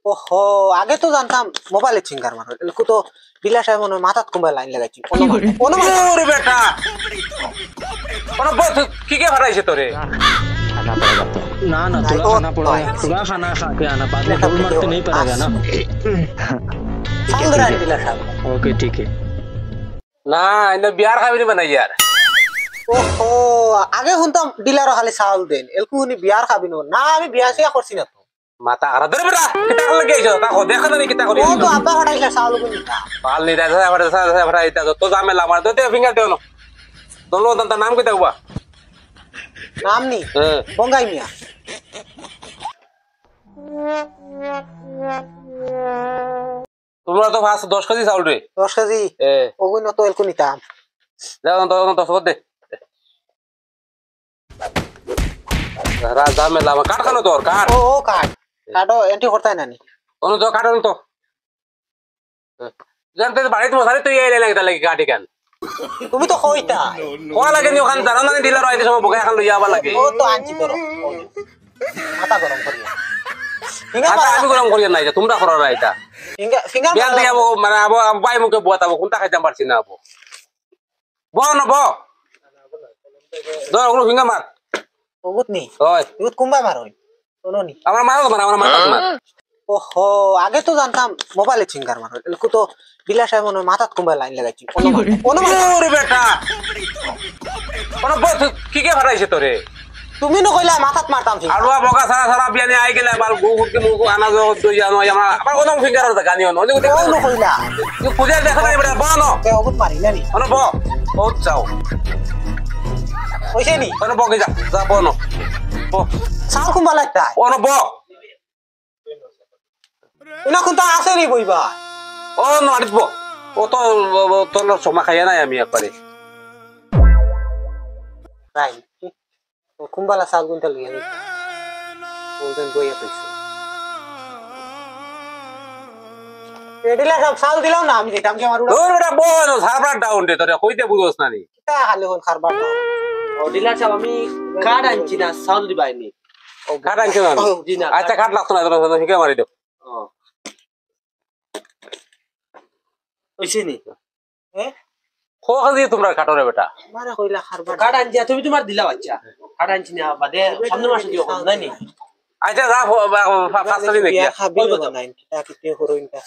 ওহো আগে তো জানতাম মোবাইলে সিঙ্গার মারো এলকু তো বিলাস সাহেব মনে হয় মাথাত কুম্বাই লাইন লাগাইছি ওরে বেটা কোন বস কি কে ভরাইছে তোরে खाना पड़ेगा तो ना ना थोड़ा खाना पड़ेगा थोड़ा खाना खा के आना बाद में डोल मारते नहीं पड़ेगा ना সালদরান বিলাস সাহেব ओके ठीक है না এনে বিয়ার খাবি বানাই ইয়ার ওহো আগে শুনতাম ডিলারও খালি চাউল দেন এলকু শুনি বিয়ার খাবি না আমি বিয়া চিয়া করছি না তো মাথা আরা ধরে বেটা কিতা করে গেছো তা দেখা না কিতা করি ও তো আব্বা হটাইছে চাউল গুনি পাল নি দাদা আমরা সারা ভরা এটা তো জামেলা আমার তো ফিঙ্গার দেও না তোলো তার নাম কিতা হুয়া নাম নি বঙ্গাই মিয়া তোমরা তো ফার্স্ট 10 কেজি চাউল রে 10 কেজি ওগুই না তো এলকু নিতাম যাও তো সব দে রাজা মেলা আমার কাট খানো তোর কাট ও কাট কাটো এন্ট্রি করতাই নানি অনু তো কাট তো জানতে বাড়িতে মশারি তুই এলে লাগে তার লাগে কাটি কান তুমি তো কইতা কোয়া লাগে নি ওখান জানা না ডিলার আইতে সময় বকা এখন লইয়া আবার লাগে ও তো আনছি ধরো মাথা গরম করিয়া আচ্ছা আমি গরম করি না এটা তোমরা করো না এটা ফিঙ্গার বিয়ান দিয়া মানে আবো বাই মুখে বুয়াতাবো কোনটা খাইতে পারছি না আবো ব না ব ধর ওগুলো ফিঙ্গার মার বহুত নি ওই বহুত কুম্বা মারই শোনো নি আমার মারো মার আমার মাথা মার ওহো আগে তো জানতাম মোবাইলে সিঙ্গার মারো এলকু তো বিলাস সাহেব মনে হয় মাথাত কুম্বাই লাইন লাগাইছি ওরে বেটা কোন বস কি কে ভরাইছে তোরে তুমি ন কইলা মাথাত মারতাম আলুয়া বকা সারা সারা বিয়ানি আই গেলে আবার গুড়কে মুগু আনা যাও দই জানো আমরা আবার কোন ফিঙ্গার আছে গানিও নলে ও ন কইলা তুই পূজা দেখা নাই বেটা বানো কে বহুত পারি না নি অন ব ও যাও কইছে নি অন বকে যা যা বনো ব চাউল কুম্বা লাগতা অন ব ইনা কোনটা আছে নি বইবা ও নড়িত ব ও তো তোর সময় খাইয়া নাই আমি একবারে রাই কুম্বালা চাউল কুইন্টাল লইয়া নি বলতেন বইয়া কইছে এডিলা সব চাউল দিলাম না আমি দিতাম কি আমার ওর বেটা বনো সারবার ডাউন দে তোরে কইতে বুঝোস না নি কিতা খালি কোন খারবার ও ডিলার সাহেব আমি কার্ড আনছি না চাউল দিবাইনি ও কাট আনছে না জি না আচ্ছা কাট লাগতো না তোর হিকে মারি দাও কইছি নি খো খালি তোমরা কাটরে বেটা মারে কইলা খারবার কার্ড আনছি তুমি তোমার দিলা বাচ্চা কার্ড আনছি না বাদে সামনের মাসে দিও কোন নাই নি আচ্ছা যা ফাস্ট দিন দেখি খাবি না নাই কিতা কিতে হরইনটা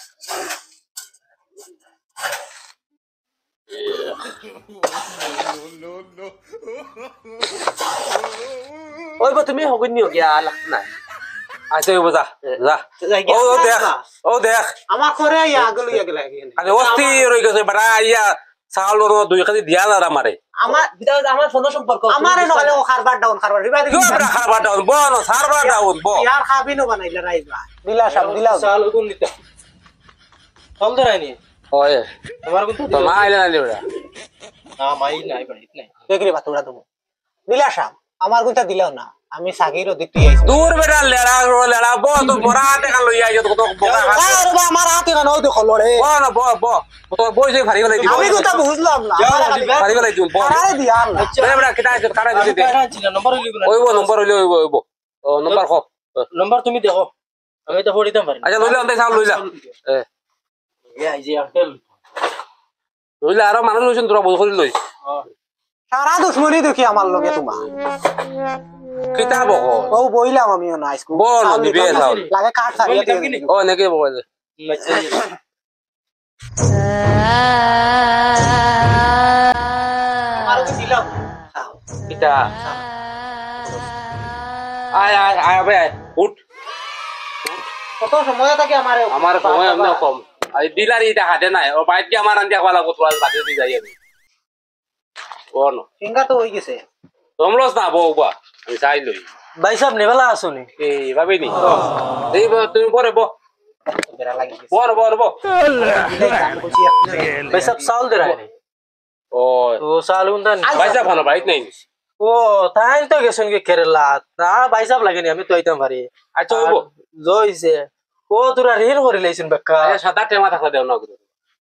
ওই বা তুমি হগন নিও গিয়া লাগ না আচ্ছা ও যা যা ও দেখ ও দেখ আমার করে ইয়া আগল ইয়া গেলা আরে অস্থি রই গেছে বেটা ইয়া চাউল দুই কেজি দিয়া না আমারে আমার বিদায় আমার ফোন সম্পর্ক আমারে নলে ও খারবার ডাউন খারবার রিবা কি বেটা খাবার ডাউন বন সারবার ডাউন ব ইয়ার খাবি নো বানাইলা রাইবা দিলা সব দিলা চাউল কোন দিতে চাউল ধরাইনি ওই তোমার কোন তো মা আইলা না বেটা না মাই নাই বাড়িতে নাই দেখরি বাতুড়া তুমি দিলা সব আমার কোনটা দিলাও না আমি সাগিরও দিতে আইছি দূর বেটা লেড়া ব তো বড় হাতে কান লইয়া আইছো তো বকা আরে বা আমার হাতে না নও দেখো লড়ে ব না ব ব তোর বই যে ফারি গলাই দিব আমি কোনটা বুঝলাম না ফারি গলাই দিব ব আরে দিয়া আল্লাহ এ বেটা কিটা আছে কাটা দিতে দে কার্ড আনছি না নম্বর লিখো না ওইব নম্বর হইলো ওইব ও নম্বর খ নম্বর তুমি দেখো আমি তো পড়িতাম পারি আচ্ছা লইলা অন্তে চাউল লইলা এ ইয়া জি আঙ্কেল লইলা আর মানুষ লইছেন তোরা বল করি লই সারা দুশ্মনী দেখি আমার লগে তোমার কিতা বক ও বইলাম আমিও না স্কুল বল দিবে চাউল লাগে কাট সারিয়ে ও নাকি বল আমার দিলাম কিতা আয় আয় আয় বে উঠ কত সময় থাকে আমারে আমার সময় এমনি কম এই ডিলারি এটা হাতে নাই ও বাইক কি আমার আন্দিয়া वाला কত বাজে দি যাই আমি কোন ফিঙ্গার তো হই গেছে তোমলস না বউবা আমি চাই লই ভাই সাহেব নেবেলা আসুনি এই ভাবে নি এই তুমি পরে ব বেরা লাগি গেছে বর বর ব ভাই সাহেব চাউল দে রাইনি ও ও চাউল কোনটা পয়সা ভালো বাইক নাই ও তাই তো গেছেন কি কেরালা না ভাই সাহেব লাগেনি আমি তো আইতাম পারি আচ্ছা হইব জইছে ও তোরা ঋণ করে লাইছেন বেকা সাদা টেমা থাকা দেও না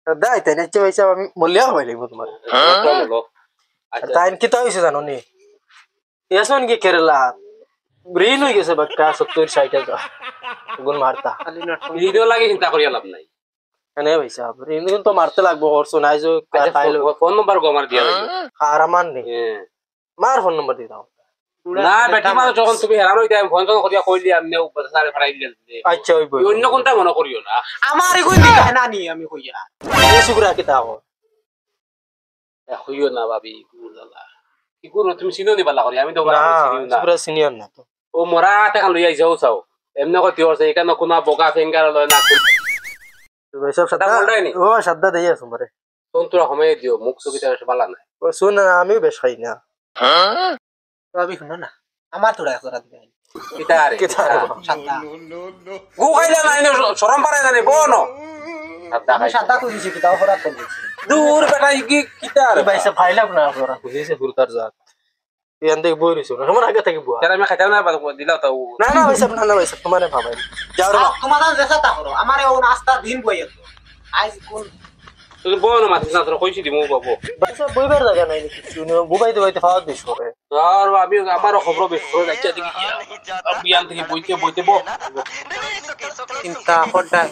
দাই তাই নাচে ভাই সাহেব আমি মূল্য হই লাগবো তোমার চলো আচ্ছা তাই কি তো হইছে জানো নি এসন কি কেরালা ব্রেন হয়ে গেছে বাক্কা 70-60 গুণ মারতা খালি নটং ভিডিও লাগে চিন্তা করিয়া লাভ নাই এনে ভাই সাহেব ব্রেন কিন্তু মারতে লাগবো করছো নাই যে খাইলো ফোন নম্বর গো আমার দিয়া লাগে হারামান নেই মার ফোন নাম্বার দিয়ে দাও না বেটি মানুষ যখন তুমি হেরান হইতে আমি ফোন যখন করিয়া কইলি আমি সারে ফরাই দিলেন আচ্ছা ওই বই অন্য কোনটা মনে করিও না আমার এগুই দিকে না নি আমি কইয়া এই সুগ্রা কি তাও হইও না ভাবি গুরুদালা কি গুরু তুমি চিনো নি বালা করি আমি তো না চিনিও না সুগ্রা সিনিয়র না তো ও মরা টাকা লই আইছাও চাও এমনি কই তিওর সেই কেন কোনা বগা ফিঙ্গার লয় না ভাই সব সাদা বলটাই নি। ও সাদা দেই আছে মরে কোন তোরা সময় দিও মুখ সুবিধা বালা না ও শুন না আমি বেশ খাই না ভাবি শুনো না আমার তোরা করা দিবে কিতা আরে কিতা সাদা গু খাইলা না এনে শরম পারে জানি বোনো সাদা আমি খাই সাদা কইছি কি তাও করা কইছি দূর বেটা কি কিতা আরে ভাই সব ফাইলাম না আপনারা বুঝিছে ফুরতার জাত ইয়ান দেখ বই রইছো না আমার আগে থেকে বুয়া যারা আমি খাইতাম না বাদ দিলা তো না না ভাই সব না ভাই সব তোমারে ভাবাই যাও রে তোমার যেসা তা করো আমারে ও নাস্তা দিন বইয়া আজ কোন তুই বোনো মাথা না তোরা কইছি দিমু বাবু ভাই সব বইবার জায়গা নাই কিছু বুবাই দিবাইতে ফাওয়াত দিছ করে আর আমি আমারও খবর বেশি করে যাচ্ছে দেখি বিয়ান থেকে বইতে বইতে বো চিন্তা করডাই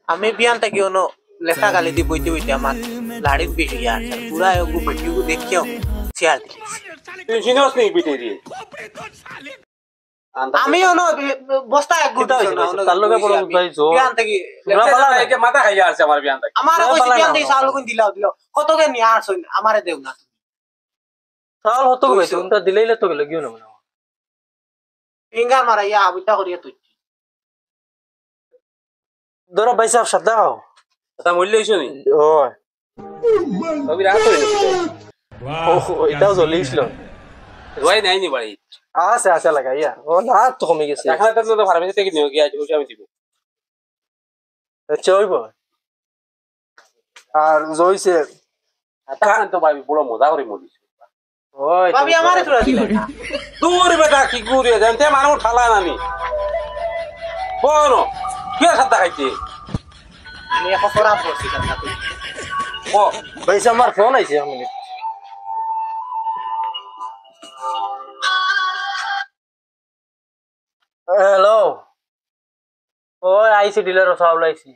আমি বিয়ান থেকে ono লেখা গালি দি বইতে বইতে আমার লাড়ির বেশি আর পুরা এগু বইটিগু দেখিও শেয়ার দিছি তুই চিনোস নি বিটে দি আমি ono বস্তা এক গুটা তার লগে বড় ভাই জো বিয়ান থেকে এই যে মাথা খাইয়া আছে আমার বিয়ান থেকে আমার কইছি বিয়ান থেকে চাউল কোন দিলাও দিলো কত কে নিয়া আসুন আমারে দেও না সাল হতো ভাই তুমি তো দিলেইলে তো গেল গিও না মনে ফিঙ্গার মারাইয়া আবুটা করিয়া তুই ধরো ভাই সব সাদা খাও তা মূল্য হইছো নি ওই তবে রাত হইলো ও এটাও জ্বলিছিল ওই নাই নি বাড়ি আছে আছে লাগা ইয়া ও না তো কমে গেছে এখানে তো ফার্মেসি থেকে নিও গিয়া ওই আমি দিব চইব আর জইছে আতা তো ভাই বড় মজা করে মরিস ওই ভাবি আমারে তোরা দিলে না দূর বেটা কি গুরে জানতে মানুষ ঠালা নানি বনো কি সাদা খাইতে আমি এখন খরাব করছি কথা তুই ও ভাই আমার ফোন আইছে এক মিনিট হ্যালো ওই আইসি ডিলার সব লাইছি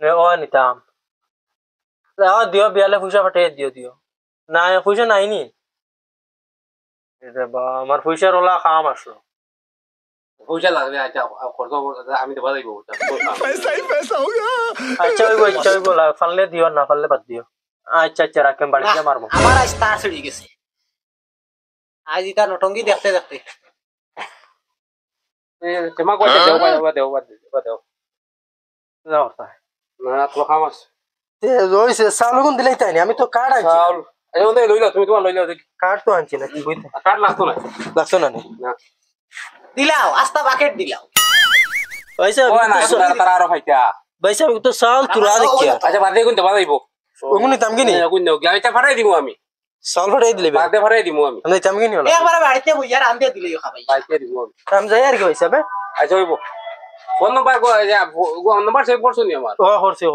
রে ও নিতাম দিও বিয়ালে পয়সা পাঠিয়ে দিও না পয়সা নাই নি বা আমার পয়সার ওলা কাম আসলো পয়সা লাগবে আচ্ছা খরচ আমি দেবা যাইব আচ্ছা ওই বলা ফাললে দিও না ফাললে বাদ দিও আচ্ছা আচ্ছা রাখেন বাড়িতে মারবো আমার আজ তার ছিড়ে গেছে আজ এটা নটঙ্গি দেখতে দেখতে তেমা কইতে দেও যাও তাই না তো খামাস রইছে চাউল কোন দিলেই তাই আমি তো কার্ড আনছি চাউল এই ওনে লইলা তুমি তোমার লইলা দেখি কার্ড তো আনছি না কি বইতে কাট লাগতো না লাগছো না না দিলাও আস্তা বাকেট দিলাও পয়সা ও না তারা আরো খাইতা পয়সা তো চাউল তুরা দেখিয়া আচ্ছা বাদে কোন দেবা যাইব ওগুনি তামগি নি কোন দেও গাইটা ফাটাই দিমু আমি চাউল ফটাই দিলে বাদে ফাটাই দিমু আমি আমি তামগি নি হলো একবারে বাড়িতে বইয়া রান্ধে দিলে খাবাই বাইকে দিমু আমি তাম যাই আর কি হইছে বে আচ্ছা হইব ফোন নাম্বার গো নম্বর সেভ করছো নি আমার ও হরছে